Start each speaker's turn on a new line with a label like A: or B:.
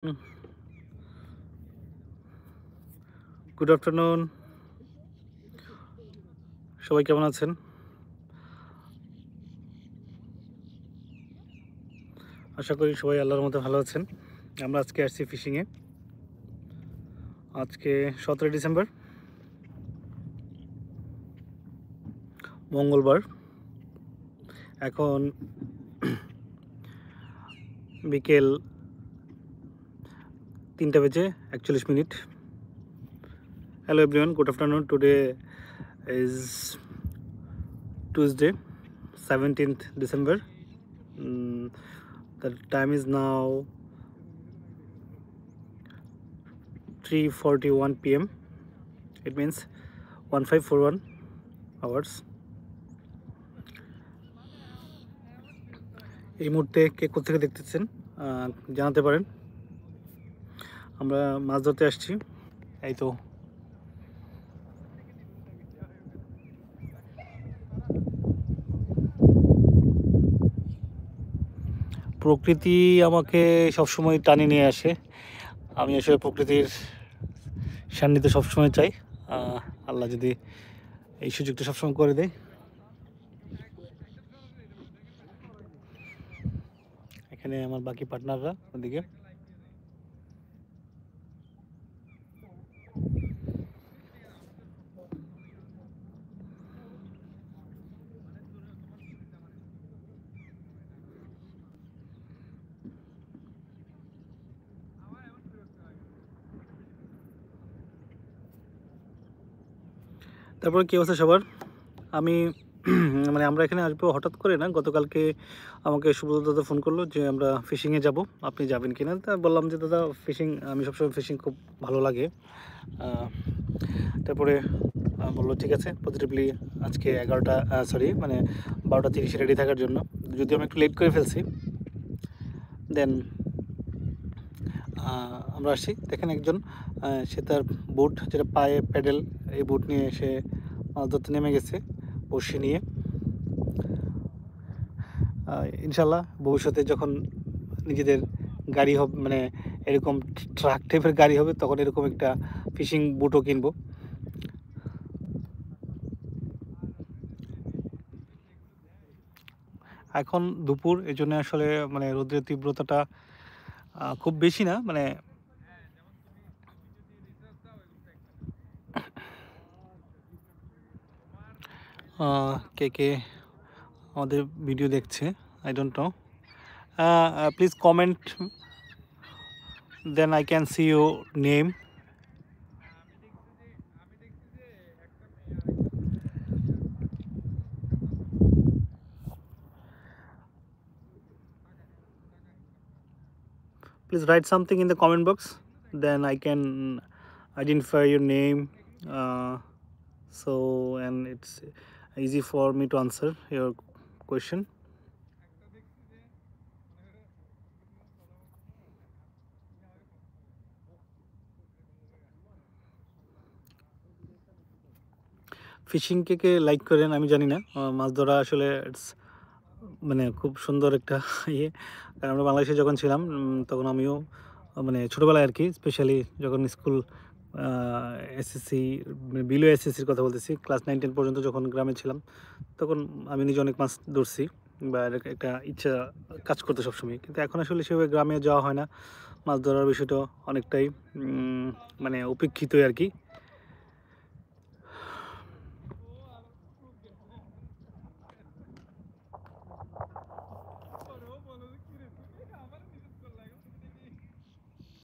A: Mm, good afternoon. সবাই কেমন আছেন? আশা করি সবাই আল্লাহর মতো ভালো আছেন। আমরা আজকে আসছি ফিশিংয়ে। আজকে 17 ডিসেম্বর, মঙ্গলবার। এখন বিকেল 3টা বেজে 41 minute. Hello everyone, good afternoon. Today is Tuesday, 17th December. The time is now 3:41 p.m. It means 1541 hours. এই মুহূর্তে কে কোথা থেকে দেখতেছেন জানাতে পারেন। আমরা মাছ ধরতে আসছি। এই তো প্রকৃতি আমাকে সবসময় টানে নিয়ে আসে। আমি আসলে প্রকৃতির সান্নিধ্য সবসময় চাই। আল্লাহ যদি এই সুযোগটা সবসময় করে দেয়। এখানে আমার বাকি পার্টনাররা ওদিকে। তারপরে কী অবস্থা সবার? আমি মানে আমরা এখানে আসবো হঠাৎ করে না। গতকালকে আমাকে সুব্রত দাদা ফোন করলো যে আমরা ফিশিংয়ে যাব, আপনি যাবেন কিনা? তা বললাম যে দাদা ফিশিং, আমি সবসময় ফিশিং খুব ভালো লাগে। তারপরে বললো ঠিক আছে, পজিটিভলি আজকে 11টা সরি মানে 12টা 30 রেডি থাকার জন্য। যদিও আমি একটু লেট করে ফেলছি। দেন আমরা আসছি। দেখেন একজন সে তার বুট, যেটা পায়ে প্যাডেল, এই বুট নিয়ে সে মাছ ধরতে নেমে গেছে বড়শি নিয়ে। ইনশাল্লাহ ভবিষ্যতে যখন নিজেদের গাড়ি হবে, মানে এরকম ট্রাক টাইপের গাড়ি হবে, তখন এরকম একটা ফিশিং বুটও কিনবো। এখন দুপুর, এই জন্য আসলে মানে রোদের তীব্রতাটা খুব বেশি না। মানে কে কে আমাদের ভিডিও দেখছে I don't know. Please comment, then I can see your name. Please write something in the comment box, then I can identify your name, so and it's easy for me to answer your question. Fishing কে কে like করেন আমি জানি না। মাছ ধরা আসলে it's মানে খুব সুন্দর একটা ইয়ে। কারণ আমরা বাংলাদেশে যখন ছিলাম তখন আমিও মানে ছোটোবেলায় আর কি, স্পেশালি যখন স্কুল এসএসসি, মানে বিলো এসএসসির কথা বলতেছি, ক্লাস 9-10 পর্যন্ত যখন গ্রামে ছিলাম, তখন আমি নিজে অনেক মাছ ধরছি বা একটা ইচ্ছা কাজ করতে সবসময়। কিন্তু এখন আসলে সেভাবে গ্রামে যাওয়া হয় না। মাছ ধরার বিষয়টা অনেকটাই মানে উপেক্ষিতই আর কি।